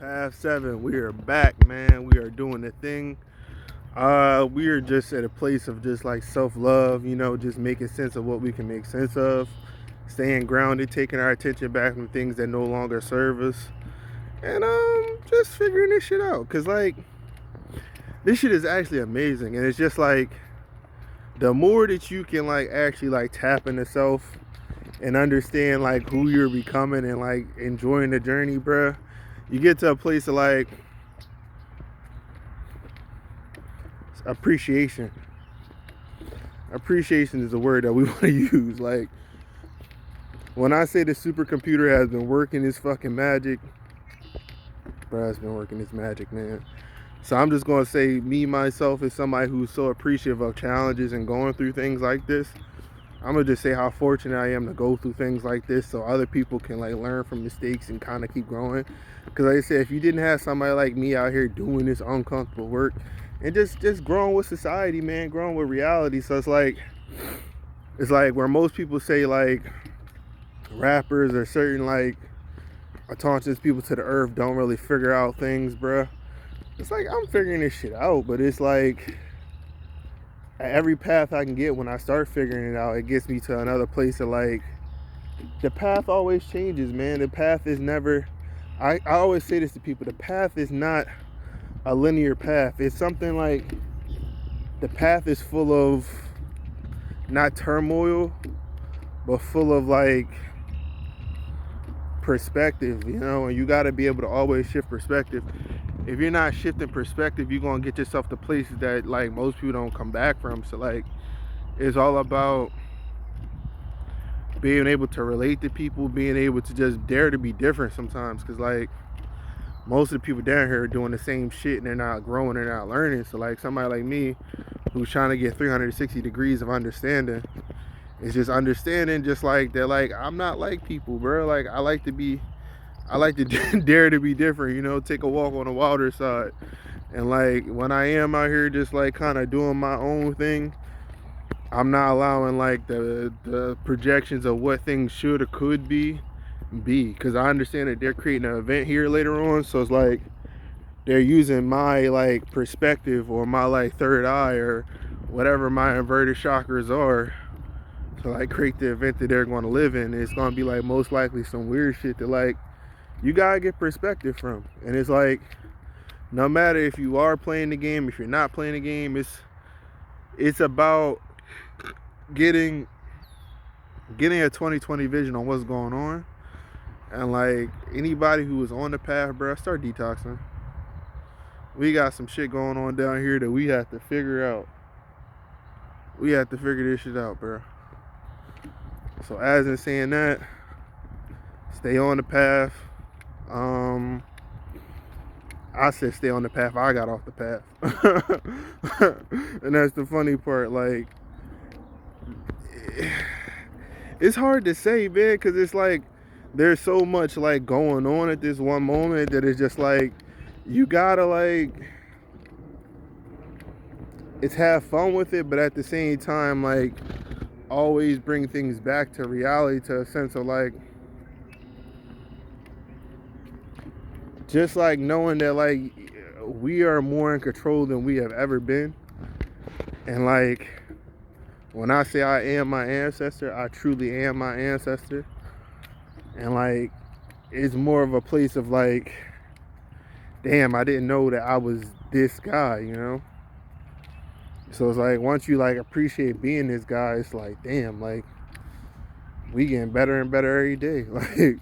Path 7, we are back, man. We are doing the thing. We are just at a place of just like self love, just making sense of what we can make sense of, staying grounded, taking our attention back from things that no longer serve us, and just figuring this shit out. Cause like this shit is actually amazing, and it's just like the more that you can like actually like tap into self and understand like who you're becoming and like enjoying the journey, bruh, you get to a place of like appreciation. Appreciation is a word that we want to use. Like when I say the supercomputer has been working its fucking magic, bro, it's been working its magic, man. So I'm just gonna say, me myself, as somebody who's so appreciative of challenges and going through things like this, I'm gonna just say how fortunate I am to go through things like this, so other people can like learn from mistakes and kind of keep growing. Because like I said, if you didn't have somebody like me out here doing this uncomfortable work and just growing with society, man, growing with reality, so it's like where most people say like rappers or certain like autonomous people to the earth don't really figure out things, bruh. It's like I'm figuring this shit out, but it's like at every path I can get, when I start figuring it out, it gets me to another place of like the path always changes, man. The path is never, I always say this to people, the path is not a linear path. It's something like the path is full of not turmoil, but full of like perspective, and you got to be able to always shift perspective. If you're not shifting perspective, you're gonna get yourself to places that like most people don't come back from. So like it's all about being able to relate to people, being able to just dare to be different sometimes, because like most of the people down here are doing the same shit and they're not growing, they're not learning. So like somebody like me who's trying to get 360 degrees of understanding, is just understanding just like that, like I'm not like people, bro. Like I like to dare to be different, take a walk on the wilder side. And like when I am out here just like kind of doing my own thing, I'm not allowing like the projections of what things should or could be, because I understand that they're creating an event here later on. So it's like they're using my like perspective or my like third eye or whatever my inverted chakras are to like create the event that they're going to live in. It's going to be like most likely some weird shit that like you gotta get perspective from. And it's like no matter if you are playing the game, if you're not playing the game, it's about getting a 2020 vision on what's going on. And like anybody who is on the path, bro, start detoxing. We got some shit going on down here that we have to figure out. We have to figure this shit out, bro. So as in saying that, stay on the path. I said stay on the path. I got off the path. And that's the funny part. Like, it's hard to say, man, because it's like there's so much like going on at this one moment that it's just like you gotta like it's have fun with it, but at the same time like always bring things back to reality, to a sense of like just like knowing that like we are more in control than we have ever been. And like when I say I am my ancestor, I truly am my ancestor. And like it's more of a place of like, damn, I didn't know that I was this guy. So it's like once you like appreciate being this guy, it's like, damn, like we getting better and better every day. Like,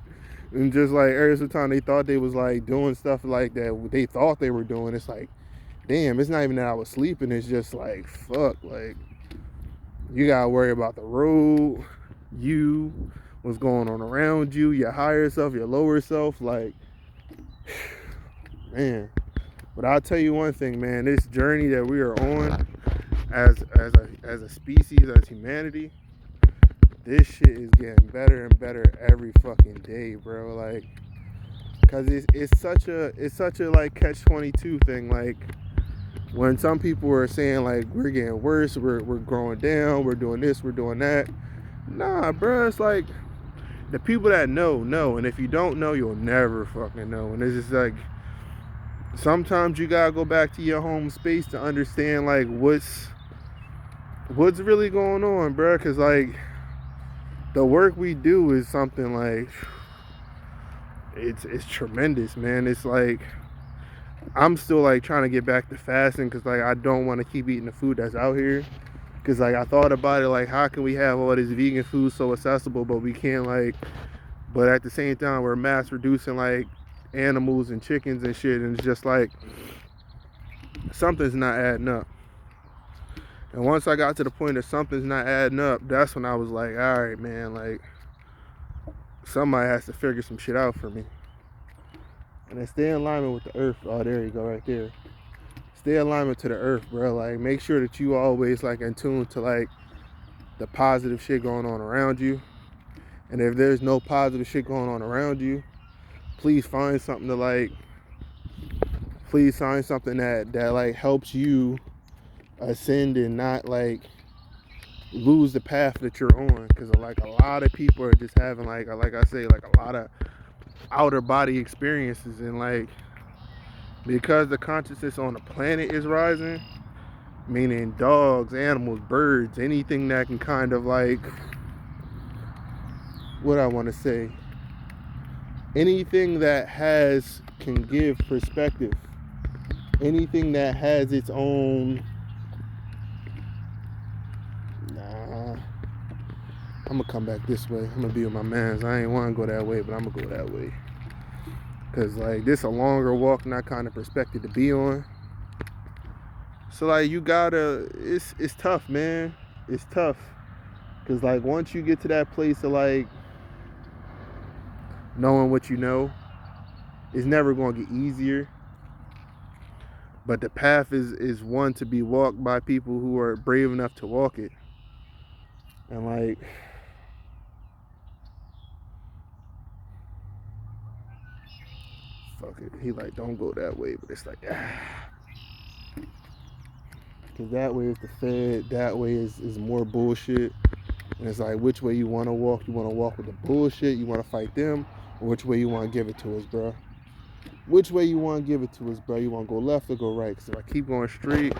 and just like every single time they thought they was like doing stuff like that they thought they were doing, it's like, damn, it's not even that I was sleeping. It's just like, fuck, like you gotta worry about the road, what's going on around you, your higher self, your lower self, like, man. But I'll tell you one thing, man, this journey that we are on as a species, as humanity, this shit is getting better and better every fucking day, bro. Like, cause it's such a like catch-22 thing. Like when some people are saying like we're getting worse, we're growing down, we're doing this, we're doing that. Nah, bro, it's like the people that know, and if you don't know, you'll never fucking know. And it's just like sometimes you gotta go back to your home space to understand like what's really going on, bro. Cause like the work we do is something like it's tremendous, man. It's like I'm still like trying to get back to fasting because like I don't want to keep eating the food that's out here. Because like I thought about it, like how can we have all this vegan food so accessible, but we can't like, but at the same time we're mass reducing like animals and chickens and shit, and it's just like something's not adding up. And once I got to the point that something's not adding up, that's when I was like, all right, man, like somebody has to figure some shit out for me. And then stay in alignment with the earth. Oh, there you go, right there. Stay in alignment to the earth, bro. Like make sure that you always like in tune to like the positive shit going on around you. And if there's no positive shit going on around you, please find something to like, please find something that like helps you ascend and not like lose the path that you're on. Because like a lot of people are just having like I say, like a lot of outer body experiences, and like because the consciousness on the planet is rising, meaning dogs, animals, birds, anything that can kind of like, what I want to say, anything that can give perspective, anything that has its own, I'm gonna come back this way. I'm gonna be with my mans. I ain't want to go that way, but I'm gonna go that way. Cause like this a longer walk, not kind of perspective to be on. So like you gotta, it's tough, man. It's tough. Cause like once you get to that place of like knowing what you know, it's never gonna get easier. But the path is one to be walked by people who are brave enough to walk it. And like, fuck it. He like, don't go that way, but it's like, because that way is the fed, that way is more bullshit. And it's like, which way you want to walk? You want to walk with the bullshit? You want to fight them? Or which way you want to give it to us, bro? Which way you want to give it to us, bro? You want to go left or go right? Because if I keep going straight,